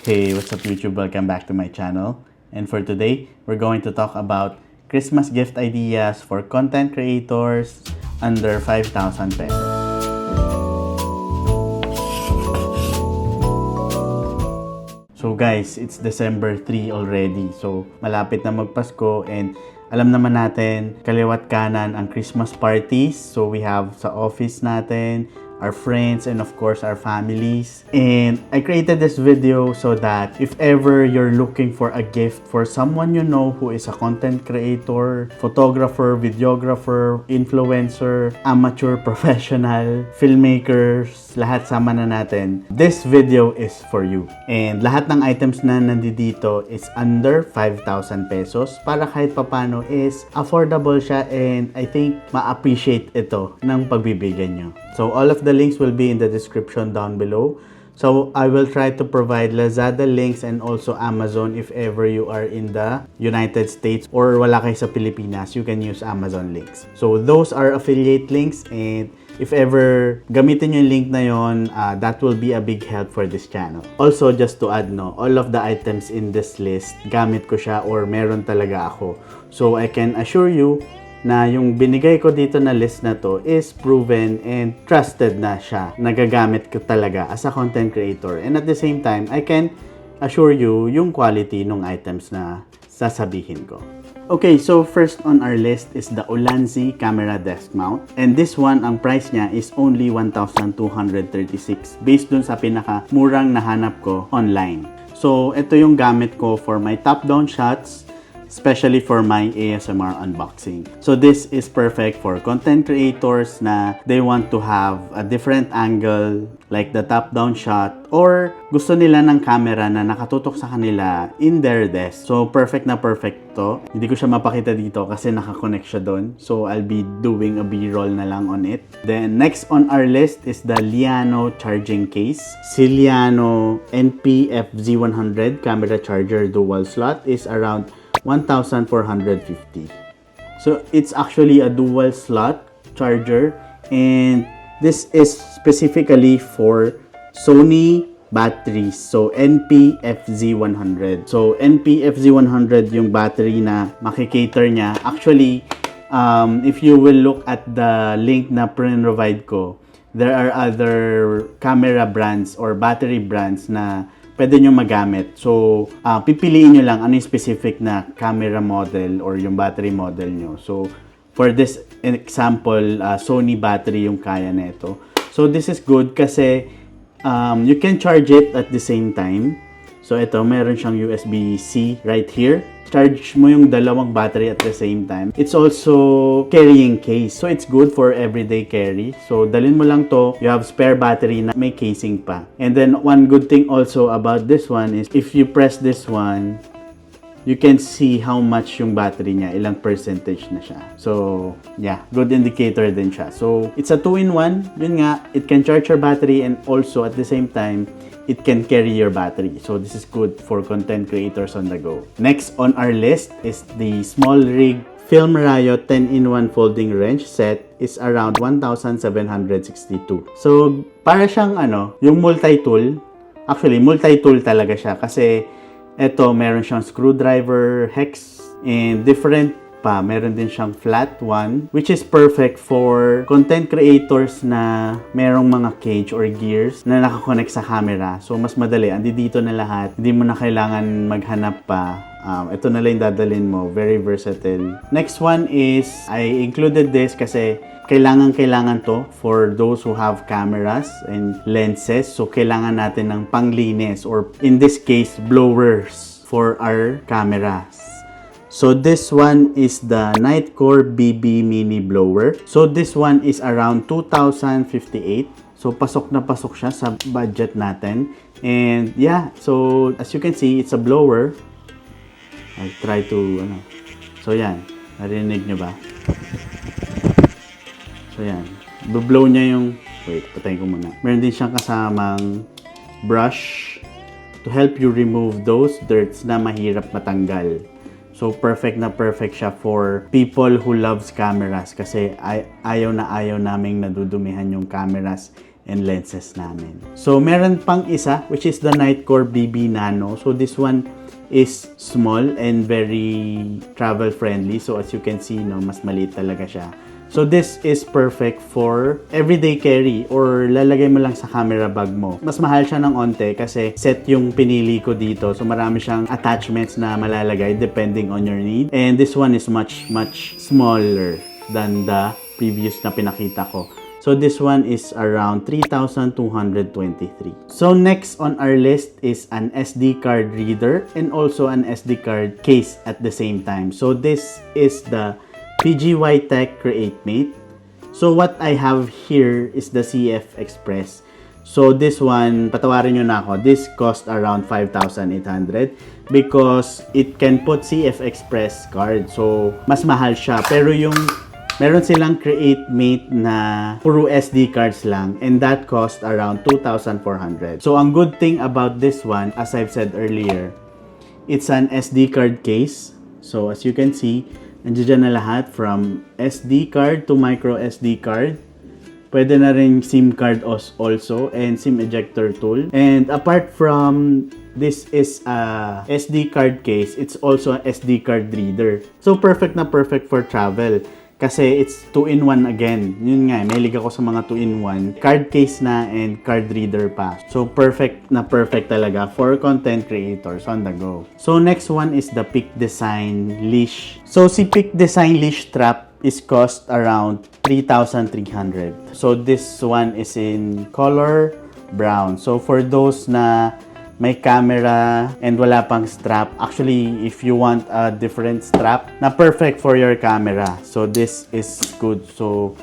Hey, what's up YouTube? Welcome back to my channel. And for today, we're going to talk about Christmas gift ideas for content creators under 5,000 pesos. So guys, it's December 3 already. So malapit na magpasko and alam naman natin, kaliwat kanan ang Christmas parties. So we have sa office natin, our friends, and of course our families. And I created this video so that if ever you're looking for a gift for someone you know who is a content creator, photographer, videographer, influencer, amateur, professional, filmmakers, lahat sama na natin, this video is for you. And lahat ng items na nandito is under 5,000 pesos para kahit papano is affordable siya, and I think ma-appreciate ito ng pagbibigyan nyo. So all of the links will be in the description down below. So I will try to provide Lazada links and also Amazon if ever you are in the United States or wala kayo sa Pilipinas, you can use Amazon links. So those are affiliate links, and if ever gamitin yung link na yon, that will be a big help for this channel. Also, just to add, no, all of the items in this list, gamit ko siya or meron talaga ako. So I can assure you na yung binigay ko dito na list na to is proven and trusted na siya. Nagagamit ko talaga as a content creator. And at the same time, I can assure you yung quality ng items na sasabihin ko. Okay, so first on our list is the Ulanzi camera desk mount. And this one, ang price niya is only 1,236 based dun sa pinaka-murang nahanap ko online. So, ito yung gamit ko for my top-down shots, especially for my ASMR unboxing. So this is perfect for content creators na they want to have a different angle like the top-down shot, or gusto nila ng camera na nakatutok sa kanila in their desk. So perfect na perfect to. Hindi ko siya mapakita dito kasi nakakonect siya doon. So I'll be doing a B-roll na lang on it. Then next on our list is the Liano charging case. Si Liano NP-FZ100 camera charger dual slot is around 1,450. So it's actually a dual slot charger, and this is specifically for Sony batteries. So NP-FZ100. So NP-FZ100 yung battery na makikater niya. Actually, if you will look at the link na provide ko, there are other camera brands or battery brands na pwede nyo magamit. So, pipiliin nyo lang ano yung specific na camera model or yung battery model nyo. So, for this example, Sony battery yung kaya nito. So, this is good kasi you can charge it at the same time. So, ito, meron siyang USB-C right here. Charge mo yung dalawang battery at the same time. It's also carrying case. So, it's good for everyday carry. So, dalhin mo lang to. You have spare battery na may casing pa. And then, one good thing also about this one is if you press this one, you can see how much yung battery niya, ilang percentage na siya. So, yeah, good indicator din siya. So, it's a 2-in-1. Yun nga, it can charge your battery and also at the same time, it can carry your battery. So, this is good for content creators on the go. Next on our list is the SmallRig FilmRayo 10-in-1 folding wrench set is around 1,762. So, para siyang yung multi-tool. Actually, multi-tool talaga siya kasi ito, meron siyang screwdriver, hex, and different pa. Meron din siyang flat one, which is perfect for content creators na merong mga cage or gears na nakakonect sa camera. So, mas madali. Andi dito na lahat. Hindi mo na kailangan maghanap pa. Ito na lang dadalhin mo. Very versatile. Next one is, I included this kasi kailangan to for those who have cameras and lenses. So, kailangan natin ng panglinis or in this case, blowers for our cameras. So, this one is the Nitecore BB Mini Blower. So, this one is around 2,058. So, pasok na pasok siya sa budget natin. And, yeah. So, as you can see, it's a blower. I'll try to, So, yan. Narinig nyo ba? So, yan. Bublow niya yung... Wait, patayin ko muna. Meron din siyang kasamang brush to help you remove those dirts na mahirap matanggal. So, perfect na perfect siya for people who loves cameras kasi ayaw na ayaw naming nadudumihan yung cameras and lenses namin. So, meron pang isa, which is the Nightcore BB Nano. So, this one is small and very travel friendly. So, as you can see, no, mas maliit talaga siya. So, this is perfect for everyday carry or lalagay mo lang sa camera bag mo. Mas mahal siya ng onte kasi set yung pinili ko dito. So, marami siyang attachments na malalagay depending on your need. And this one is much smaller than the previous na pinakita ko. So, this one is around 3,223. So, next on our list is an SD card reader and also an SD card case at the same time. So, this is the PGY Tech CreateMate. So, what I have here is the CF Express. So, this one, patawarin nyo na ako, this cost around 5,800 because it can put CF Express card. So, mas mahal siya. Pero yung meron silang CreateMate na puro SD cards lang and that cost around 2,400. So, ang good thing about this one, as I've said earlier, it's an SD card case. So, as you can see, nandiyan na lahat from SD card to micro SD card. Pwede na rin SIM card also and SIM ejector tool. And apart from this is a SD card case, it's also a SD card reader. So perfect na perfect for travel. Kasi it's 2-in-1 again. Yun nga, may liga ko sa mga 2-in-1. Card case na and card reader pa. So, perfect na perfect talaga for content creators on the go. So, next one is the Peak Design Leash. So, si Peak Design Leash Strap is cost around 3,300. So, this one is in color brown. So, for those na may camera and wala pang strap. Actually, if you want a different strap na perfect for your camera. So, this is good. So,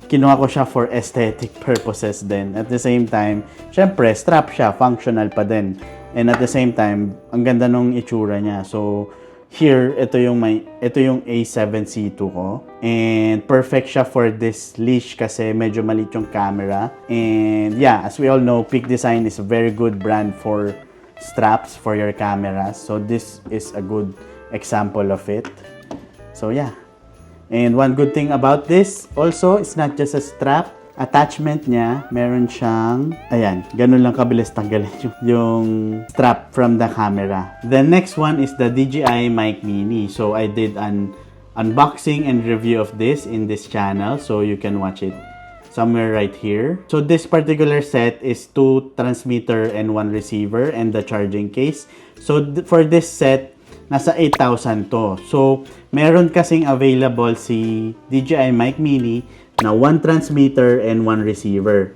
kinuha ko siya for aesthetic purposes din. At the same time, syempre, strap siya. Functional pa din. And at the same time, ang ganda nung itsura niya. So, here, ito yung A7C2 ko. And perfect siya for this leash kasi medyo maliit yung camera. And yeah, as we all know, Peak Design is a very good brand for straps for your cameras. So this is a good example of it. So yeah. And one good thing about this also, it's not just a strap. Attachment niya, meron siyang, ayan, ganun lang kabilis tanggalin yung strap from the camera. The next one is the DJI Mic Mini. So I did an unboxing and review of this in this channel. So you can watch it somewhere right here. So this particular set is 2 transmitter and 1 receiver and the charging case. So for this set, nasa 8,000 to. So meron kasing available si DJI Mic Mini na 1 transmitter and 1 receiver.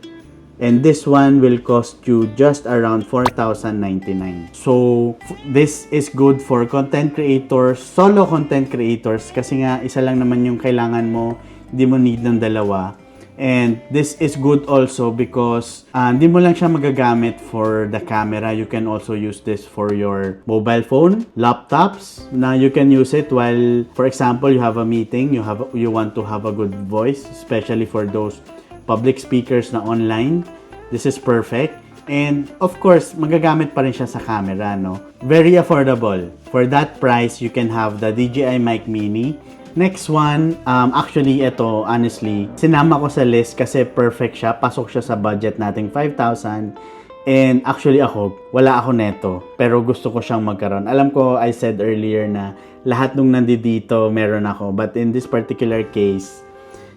And this one will cost you just around 4,099. So this is good for content creators, solo content creators kasi nga isa lang naman yung kailangan mo, hindi mo need ng dalawa. And this is good also because hindi mo lang siya magagamit for the camera. You can also use this for your mobile phone, laptops. Now you can use it while, for example, you have a meeting, you want to have a good voice, especially for those public speakers na online. This is perfect. And of course, magagamit pa rin siya sa camera, no? Very affordable. For that price, you can have the DJI Mic Mini. Next one, actually ito, honestly, sinama ko sa list kasi perfect siya. Pasok siya sa budget nating 5,000. And actually ako, wala ako neto. Pero gusto ko siyang magkaroon. Alam ko, I said earlier na lahat nung nandito meron ako. But in this particular case,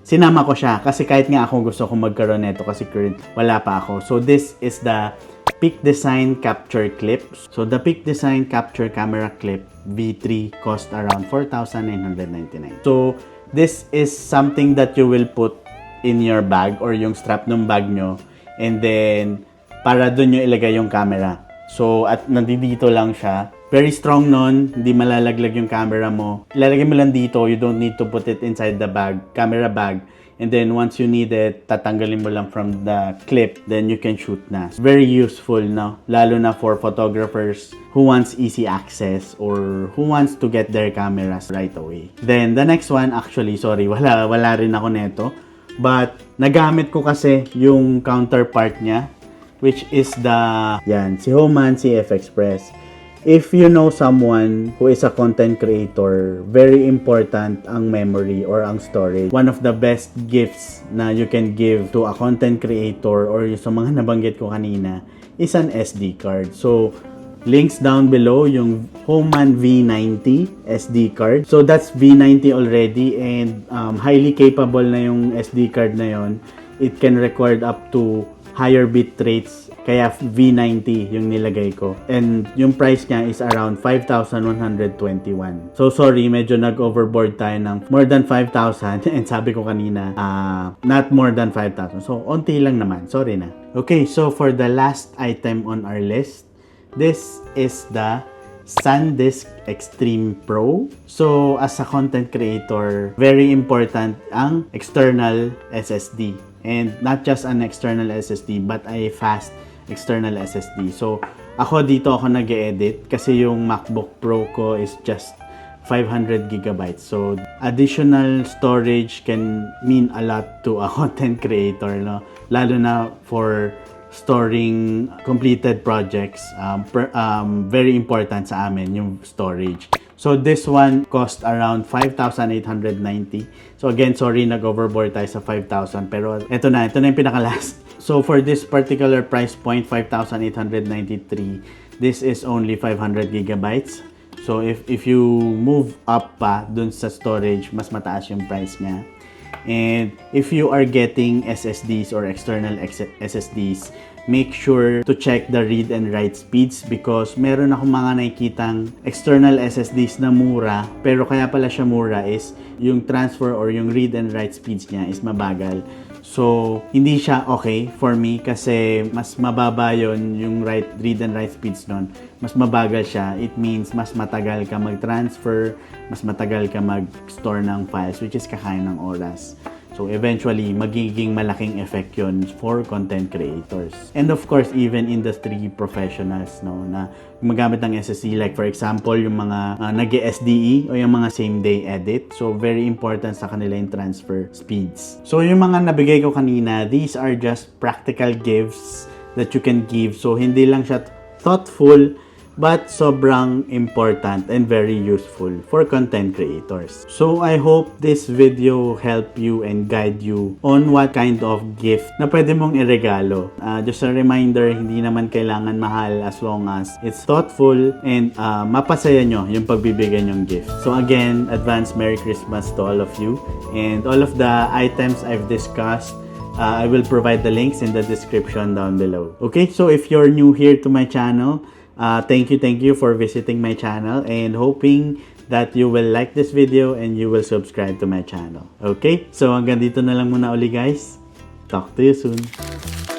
sinama ko siya. Kasi kahit nga ako gusto ko magkaroon neto kasi current, wala pa ako. So this is the Peak Design Capture Clip. So the Peak Design Capture Camera Clip V3 cost around 4,999. So this is something that you will put in your bag or yung strap ng bag nyo and then para dun nyo ilagay yung camera. So at nandito lang siya. Very strong nun, hindi malalaglag yung camera mo. Ilalagay mo lang dito, you don't need to put it inside the bag, camera bag. And then once you need it, tatanggalin mo lang from the clip, then you can shoot na. Very useful, no? Lalo na for photographers who wants easy access or who wants to get their cameras right away. Then the next one, actually, sorry, wala rin ako neto. But nagamit ko kasi yung counterpart niya, which is the, yan, si Homan CF Express. if you know someone who is a content creator, very important ang memory or ang storage. One of the best gifts na you can give to a content creator or sa mga nabanggit ko kanina is an SD card. So, links down below yung Homan V90 SD card. So, that's V90 already and highly capable na yung SD card na yon. It can record up to higher bit rates, kaya V90 yung nilagay ko. And yung price niya is around 5,121. So sorry, medyo nag-overboard tayo ng more than 5,000 and sabi ko kanina, not more than 5,000. So onti lang naman, sorry na. Okay, so for the last item on our list, this is the SanDisk Extreme Pro. So as a content creator, very important ang external SSD. And not just an external SSD, but a fast external SSD. So, ako dito ako nag-edit kasi yung MacBook Pro ko is just 500 gigabytes. So, additional storage can mean a lot to a content creator, no? Lalo na for storing completed projects. Very important sa amin yung storage. So, this one cost around 5,890. So, again, sorry, nag-overboard tayo sa 5,000. Pero, ito na yung pinaka-last. So, for this particular price point, 5,893, this is only 500 gigabytes. So, if you move up pa dun sa storage, mas mataas yung price niya. And if you are getting SSDs or external SSDs, make sure to check the read and write speeds because meron akong mga nakikitang external SSDs na mura, pero kaya pala siya mura is yung transfer or yung read and write speeds niya is mabagal. So, hindi siya okay for me kasi mas mababa yon yung read and write speeds nun. Mas mabagal siya. It means mas matagal ka mag-transfer, mas matagal ka mag-store ng files, which is kakain ng oras. So, eventually, magiging malaking effect yun for content creators. And of course, even industry professionals, no, na gumagamit ng SSD. Like, for example, yung mga nag-SDE o yung mga same-day edit. So, very important sa kanila yung transfer speeds. So, yung mga nabigay ko kanina, these are just practical gifts that you can give. So, hindi lang siya thoughtful, but sobrang important and very useful for content creators. So I hope this video help you and guide you on what kind of gift na pwede mong iregalo. Just a reminder, hindi naman kailangan mahal as long as it's thoughtful and mapasaya nyo yung pagbibigay nyong gift. So again, advance Merry Christmas to all of you, and all of the items I've discussed, I will provide the links in the description down below. Okay, so if you're new here to my channel, thank you for visiting my channel and hoping that you will like this video and you will subscribe to my channel. Okay? So hanggang dito na lang muna uli guys. Talk to you soon.